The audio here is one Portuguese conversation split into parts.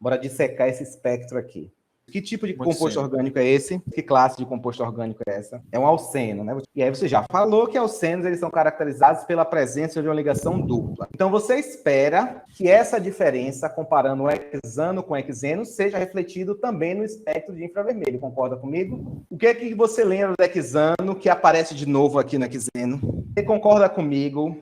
Bora dissecar esse espectro aqui. Que tipo de composto orgânico é esse? Que classe de composto orgânico é essa? É um alceno, né? E aí você já falou que alcenos eles são caracterizados pela presença de uma ligação dupla. Então você espera que essa diferença, comparando o hexano com o hexeno, seja refletido também no espectro de infravermelho. Concorda comigo? O que é que você lembra do hexano que aparece de novo aqui no hexeno? Você concorda comigo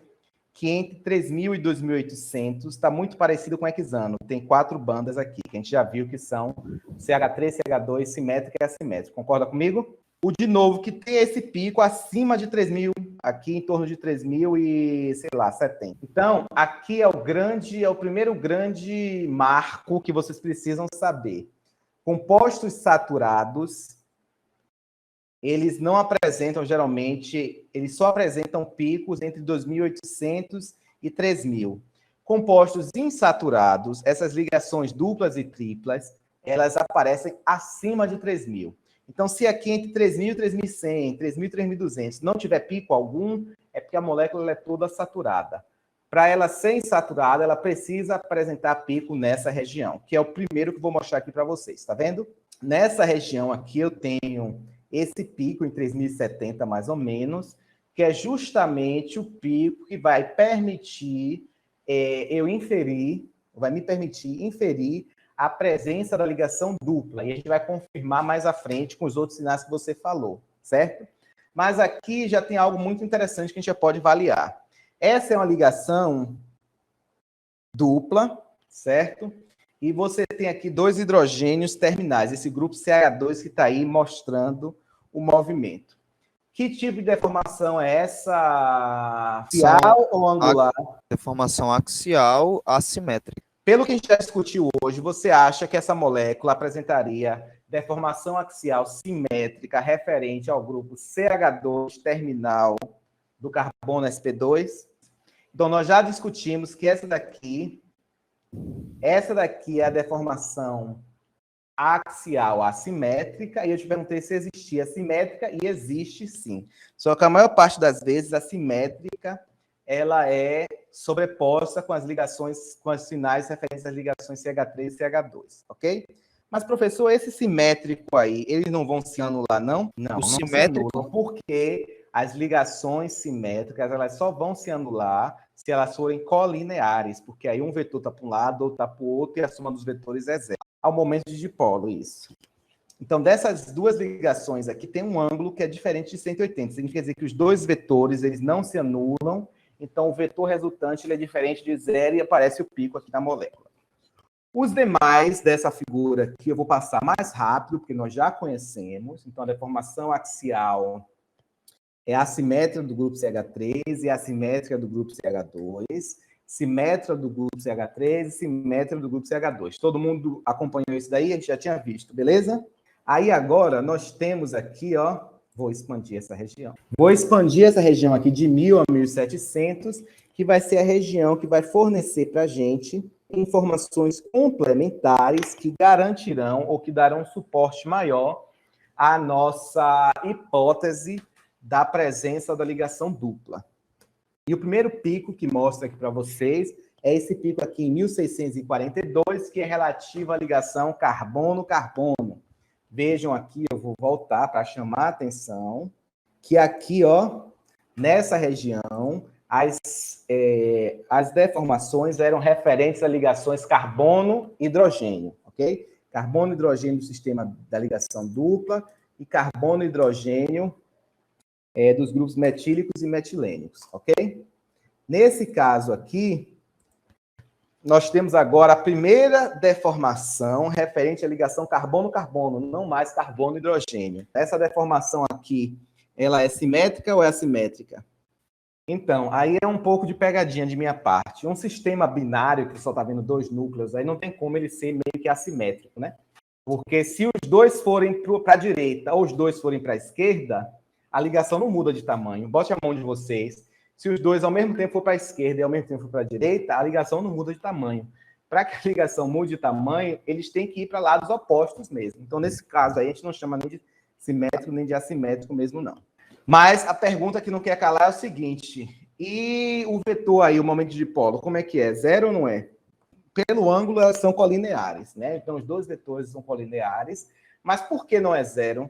que entre 3.000 e 2.800 está muito parecido com o hexano. Tem 4 bandas aqui, que a gente já viu que são CH3, CH2, simétrica e assimétrica. Concorda comigo? O de novo, que tem esse pico acima de 3.000, aqui em torno de 3.000 e, sei lá, 70. Então, aqui é o primeiro grande marco que vocês precisam saber. Compostos saturados, eles não apresentam, geralmente, eles só apresentam picos entre 2.800 e 3.000. Compostos insaturados, essas ligações duplas e triplas, elas aparecem acima de 3.000. Então, se aqui entre 3.000 e 3.100, 3.000 e 3.200 não tiver pico algum, é porque a molécula é toda saturada. Para ela ser insaturada, ela precisa apresentar pico nessa região, que é o primeiro que eu vou mostrar aqui para vocês, tá vendo? Nessa região aqui eu tenho esse pico em 3.070, mais ou menos, que é justamente o pico que vai permitir vai me permitir inferir a presença da ligação dupla. E a gente vai confirmar mais à frente com os outros sinais que você falou, certo? Mas aqui já tem algo muito interessante que a gente já pode avaliar. Essa é uma ligação dupla, certo? E você tem aqui 2 hidrogênios terminais, esse grupo CH2 que está aí mostrando o movimento. Que tipo de deformação é essa? Axial ou angular? Deformação axial assimétrica. Pelo que a gente já discutiu hoje, você acha que essa molécula apresentaria deformação axial simétrica referente ao grupo CH2 terminal do carbono sp2? Então, nós já discutimos que essa daqui é a deformação axial assimétrica, e eu te perguntei se existia assimétrica, e existe sim. Só que a maior parte das vezes, a simétrica, ela é sobreposta com as ligações, com os sinais referentes às ligações CH3 e CH2, ok? Mas, professor, esse simétrico aí, eles não vão se anular, não? Não, não se anulam, porque as ligações simétricas, elas só vão se anular se elas forem colineares, porque aí um vetor está para um lado, outro está para o outro, e a soma dos vetores é zero. Ao momento de dipolo, isso. Então, dessas duas ligações aqui, tem um ângulo que é diferente de 180. Significa dizer que os dois vetores, eles não se anulam, então o vetor resultante ele é diferente de zero e aparece o pico aqui na molécula. Os demais dessa figura aqui eu vou passar mais rápido, porque nós já conhecemos. Então, a deformação axial é assimétrica do grupo CH3 e assimétrica do grupo CH2, simétrica do grupo CH3 e simétrica do grupo CH2. Todo mundo acompanhou isso daí? A gente já tinha visto, beleza? Aí agora nós temos aqui, ó, vou expandir essa região. Vou expandir essa região aqui de 1.000 a 1.700, que vai ser a região que vai fornecer para a gente informações complementares que garantirão ou que darão suporte maior à nossa hipótese da presença da ligação dupla. E o primeiro pico que mostra aqui para vocês é esse pico aqui em 1642, que é relativo à ligação carbono-carbono. Vejam aqui, eu vou voltar para chamar a atenção, que aqui, ó, nessa região, as deformações eram referentes a ligações carbono-hidrogênio, ok? Carbono-hidrogênio do sistema da ligação dupla e carbono-hidrogênio dos grupos metílicos e metilênicos, ok? Nesse caso aqui, nós temos agora a primeira deformação referente à ligação carbono-carbono, não mais carbono-hidrogênio. Essa deformação aqui, ela é simétrica ou é assimétrica? Então, aí é um pouco de pegadinha de minha parte. Um sistema binário, que só está vendo 2 núcleos, aí não tem como ele ser meio que assimétrico, né? Porque se os dois forem para a direita ou os dois forem para a esquerda, a ligação não muda de tamanho. Bote a mão de vocês. Se os dois ao mesmo tempo for para a esquerda e ao mesmo tempo for para a direita, a ligação não muda de tamanho. Para que a ligação mude de tamanho, eles têm que ir para lados opostos mesmo. Então, nesse caso aí, a gente não chama nem de simétrico nem de assimétrico mesmo, não. Mas a pergunta que não quer calar é o seguinte: e o vetor aí, o momento de dipolo, como é que é? Zero ou não é? pelo ângulo, elas são colineares, né? Então, os dois vetores são colineares. Mas por que não é zero?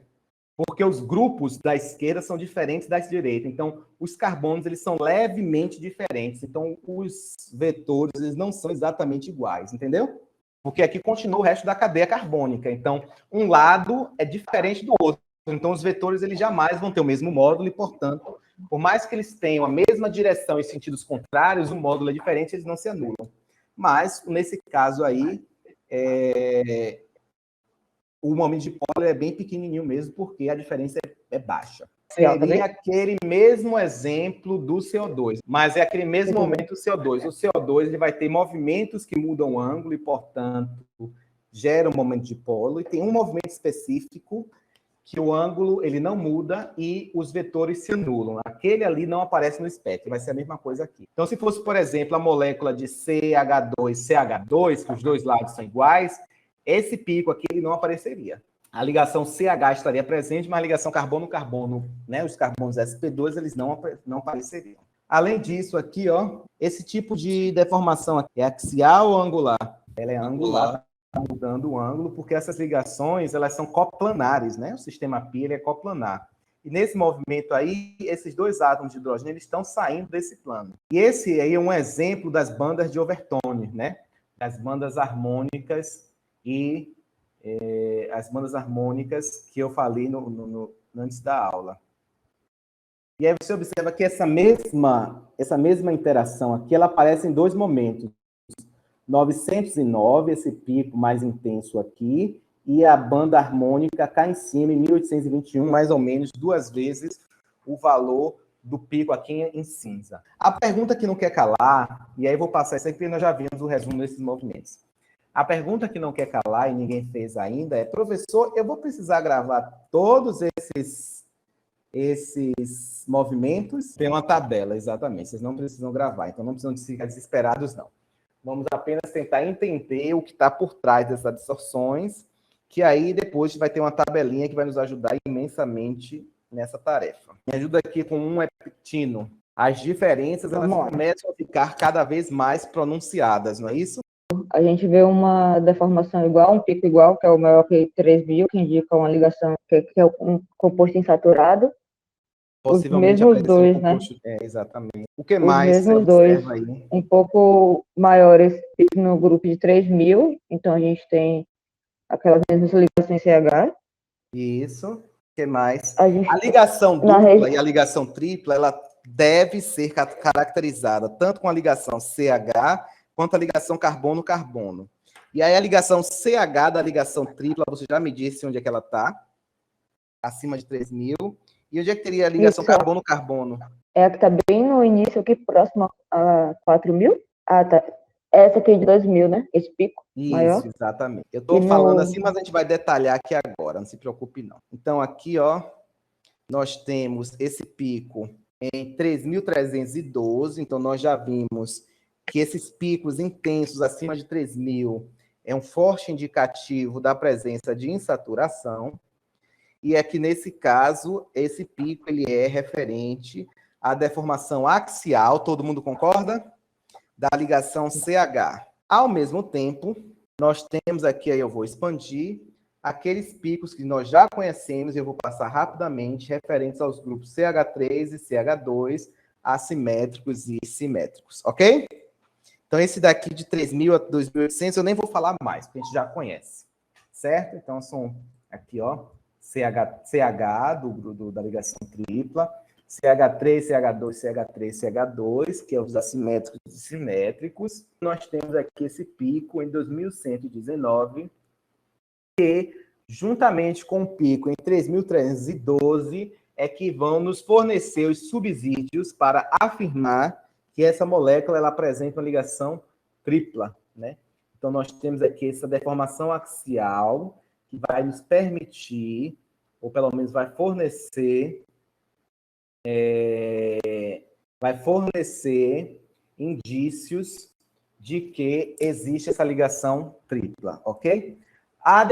Porque os grupos da esquerda são diferentes da direita. Então, os carbonos eles são levemente diferentes. Então, os vetores eles não são exatamente iguais, entendeu? Porque aqui continua o resto da cadeia carbônica. Então, um lado é diferente do outro. Então, os vetores eles jamais vão ter o mesmo módulo e, portanto, por mais que eles tenham a mesma direção em sentidos contrários, o módulo é diferente, eles não se anulam. Mas, nesse caso aí, o momento de polo é bem pequenininho mesmo, porque a diferença é baixa. Seria aquele mesmo exemplo do CO2, mas é aquele mesmo momento do CO2. O CO2 ele vai ter movimentos que mudam o ângulo e, portanto, gera um momento de polo, e tem um movimento específico que o ângulo ele não muda e os vetores se anulam. Aquele ali não aparece no espectro, vai ser a mesma coisa aqui. Então, se fosse, por exemplo, a molécula de CH2, CH2, que os dois lados são iguais, esse pico aqui ele não apareceria. A ligação CH estaria presente, mas a ligação carbono-carbono, né, os carbonos sp2, eles não apareceriam. Além disso, aqui, ó, esse tipo de deformação aqui é axial ou angular? Ela é angular, tá mudando o ângulo, porque essas ligações, elas são coplanares, né? O sistema pi, ele é coplanar. E nesse movimento aí, esses dois átomos de hidrogênio, eles estão saindo desse plano. E esse aí é um exemplo das bandas de Overtone, né? Das bandas harmônicas e as bandas harmônicas que eu falei antes da aula. E aí você observa que essa mesma interação aqui, ela aparece em dois momentos. 909, esse pico mais intenso aqui, e a banda harmônica cá em cima, em 1821, mais ou menos, duas vezes o valor do pico aqui em cinza. A pergunta que não quer calar, e aí vou passar isso aqui, porque nós já vimos o resumo desses movimentos. A pergunta que não quer calar, e ninguém fez ainda, é: professor, eu vou precisar gravar todos esses movimentos? Tem uma tabela, exatamente. Vocês não precisam gravar, então não precisam ficar desesperados, não. Vamos apenas tentar entender o que está por trás dessas absorções, que aí depois vai ter uma tabelinha que vai nos ajudar imensamente nessa tarefa. Me ajuda aqui com um heptino. As diferenças elas começam a ficar cada vez mais pronunciadas, não é isso? A gente vê uma deformação igual, um pico igual, que é o maior que 3.000, que indica uma ligação que é um composto insaturado. Possivelmente os mesmos dois, um composto, né? Exatamente. O que mais os mesmos dois, aí? Um pouco maiores no grupo de 3.000, então a gente tem aquelas mesmas ligações CH. Isso. O que mais? A ligação dupla e a ligação tripla, ela deve ser caracterizada tanto com a ligação CH quanto a ligação carbono-carbono. E aí a ligação CH da ligação tripla, você já me disse onde é que ela está? Acima de 3.000. E onde é que teria a ligação carbono-carbono? É a que está bem no início, aqui próximo a 4.000. Ah, tá. Essa aqui é de 2.000, né? Esse pico maior. Isso, exatamente. Eu estou falando assim, mas a gente vai detalhar aqui agora, não se preocupe não. Então aqui, ó, nós temos esse pico em 3.312, então nós já vimos que esses picos intensos acima de 3.000 é um forte indicativo da presença de insaturação, e é que nesse caso, esse pico ele é referente à deformação axial, todo mundo concorda? Da ligação CH. Ao mesmo tempo, nós temos aqui, aí eu vou expandir, aqueles picos que nós já conhecemos, eu vou passar rapidamente, referentes aos grupos CH3 e CH2, assimétricos e simétricos, ok? Então, esse daqui de 3.000 a 2.800, eu nem vou falar mais, porque a gente já conhece, certo? Então, são aqui, ó, CH da ligação tripla, CH3, CH2, CH3, CH2, que é os assimétricos e simétricos. Nós temos aqui esse pico em 2119, que, juntamente com o pico em 3.312, é que vão nos fornecer os subsídios para afirmar que essa molécula ela apresenta uma ligação tripla, né? Então, nós temos aqui essa deformação axial, que vai nos permitir, ou pelo menos vai fornecer indícios de que existe essa ligação tripla, ok? As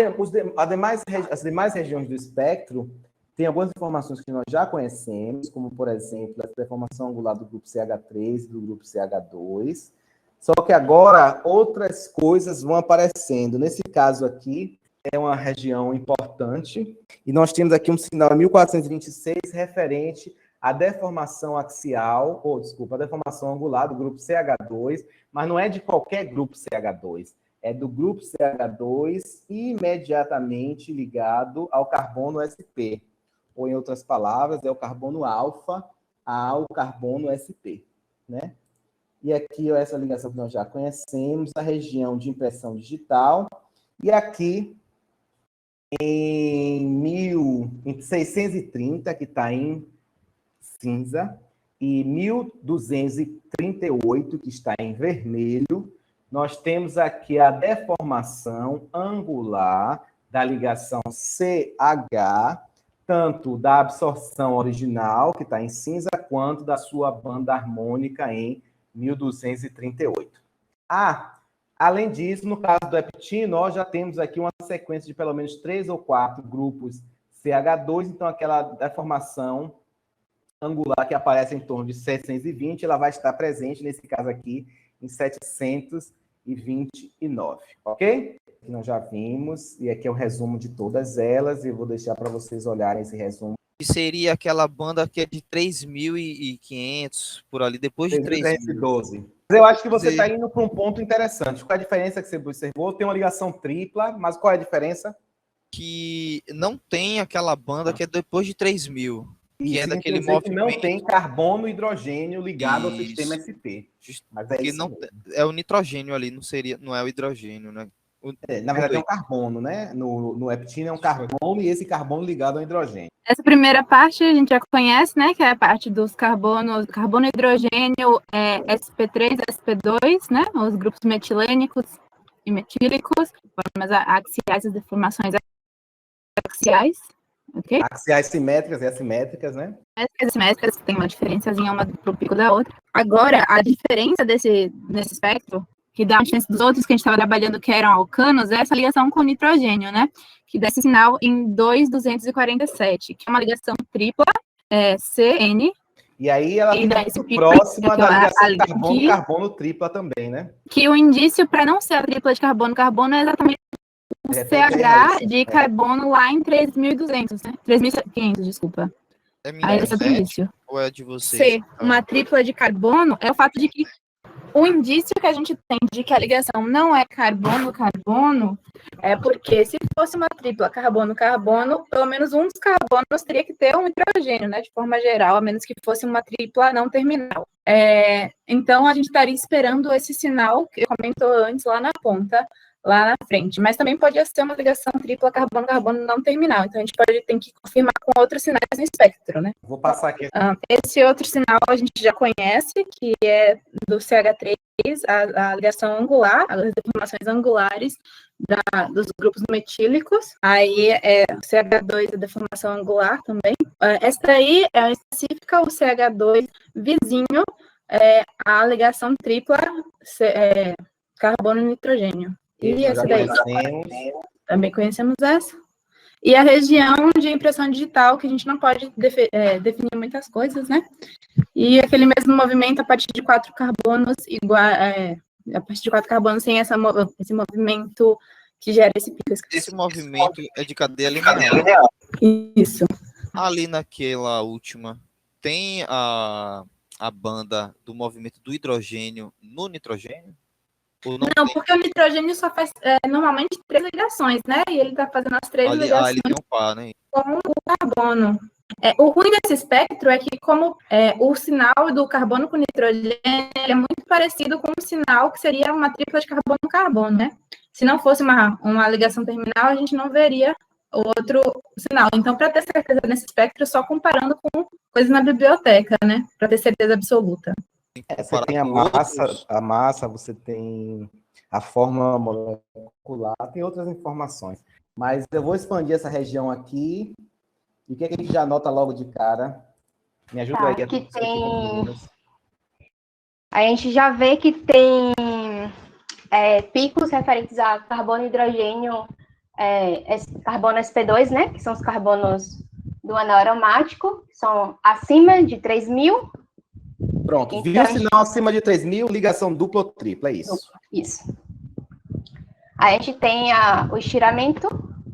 demais regiões do espectro têm algumas informações que nós já conhecemos, como, por exemplo, a deformação angular do grupo CH3 e do grupo CH2. Só que agora outras coisas vão aparecendo. Nesse caso aqui, é uma região importante, e nós temos aqui um sinal 1426 referente à deformação axial, a deformação angular do grupo CH2, mas não é de qualquer grupo CH2, é do grupo CH2 imediatamente ligado ao carbono sp, ou em outras palavras, é o carbono alfa ao carbono sp, né? E aqui essa ligação que nós já conhecemos, a região de impressão digital, e aqui em 1630, que está em cinza, e 1238, que está em vermelho, nós temos aqui a deformação angular da ligação CH, tanto da absorção original, que está em cinza, quanto da sua banda harmônica em 1238. Além disso, no caso do heptino, nós já temos aqui uma sequência de pelo menos 3 ou 4 grupos CH2, então aquela deformação angular que aparece em torno de 720, ela vai estar presente, nesse caso aqui, em 729, ok? Que nós já vimos, e aqui é o resumo de todas elas, e eu vou deixar para vocês olharem esse resumo. E seria aquela banda que é de 3.500, por ali, depois de 3.000. Mas eu acho que você está indo para um ponto interessante. Qual é a diferença que você observou? Tem uma ligação tripla, mas qual é a diferença? Que não tem aquela banda que é depois de 3.000. Que é daquele movimento. Que não tem carbono e hidrogênio ligado ao sistema SP. Mas é isso não mesmo. É o nitrogênio ali, não é o hidrogênio, né? Na verdade é um carbono, né? No heptino é um carbono e esse carbono ligado ao hidrogênio. Essa primeira parte a gente já conhece, né? Que é a parte dos carbono e hidrogênio, sp3, sp2, né? Os grupos metilênicos e metílicos, formas axiais, as deformações axiais. Okay? Axiais simétricas e assimétricas, né? Simétricas, tem uma diferençazinha uma pro pico da outra. Agora, a diferença nesse espectro, que dá a diferença dos outros que a gente estava trabalhando, que eram alcanos, é essa ligação com nitrogênio, né? Que dá esse sinal em 2,247, que é uma ligação tripla, CN. E aí ela fica muito próxima da ligação carbono-carbono tripla também, né? Que o indício para não ser a tripla de carbono-carbono é exatamente o CH de carbono lá em 3.200, né? 3.500, desculpa. Aí esse é o indício. Ou é de você? Ser uma tripla de carbono é o fato de que o indício que a gente tem de que a ligação não é carbono-carbono é porque se fosse uma tripla carbono-carbono, pelo menos um dos carbonos teria que ter um hidrogênio, né? De forma geral, a menos que fosse uma tripla não terminal. Então, a gente estaria esperando esse sinal que eu comentou antes lá na ponta, lá na frente, mas também pode ser uma ligação tripla carbono-carbono não terminal, então a gente tem que confirmar com outros sinais no espectro, né? Vou passar aqui. Esse outro sinal a gente já conhece, que é do CH3, a ligação angular, as deformações angulares dos grupos metílicos, aí o CH2 a deformação angular também. Essa aí é específica, o CH2 vizinho, a ligação tripla carbono e nitrogênio. E essa daí? Também conhecemos essa. E a região de impressão digital, que a gente não pode definir muitas coisas, né? E aquele mesmo movimento a partir de 4 carbonos, a partir de 4 carbonos sem esse movimento que gera esse pico. Esse movimento é de cadeia linear. Isso. Ali naquela última, tem a banda do movimento do hidrogênio no nitrogênio? Não, porque o nitrogênio só faz normalmente 3 ligações, né? E ele está fazendo as 3 ligações ele tem um par, né? Com o carbono. O ruim desse espectro é que, como o sinal do carbono com nitrogênio é muito parecido com o sinal que seria uma tripla de carbono-carbono, né? Se não fosse uma ligação terminal, a gente não veria outro sinal. Então, para ter certeza nesse espectro, só comparando com coisas na biblioteca, né? Para ter certeza absoluta. Você tem a massa, você tem a fórmula molecular, tem outras informações. Mas eu vou expandir essa região aqui. E o que a gente já nota logo de cara? Me ajuda aí. Que a gente já vê que tem picos referentes a carbono e hidrogênio, carbono sp2, né? Que são os carbonos do anel aromático, que são acima de 3.000. Pronto, Então, viu sinal acima de 3.000, ligação dupla ou tripla, é isso. Isso. Aí a gente tem o estiramento,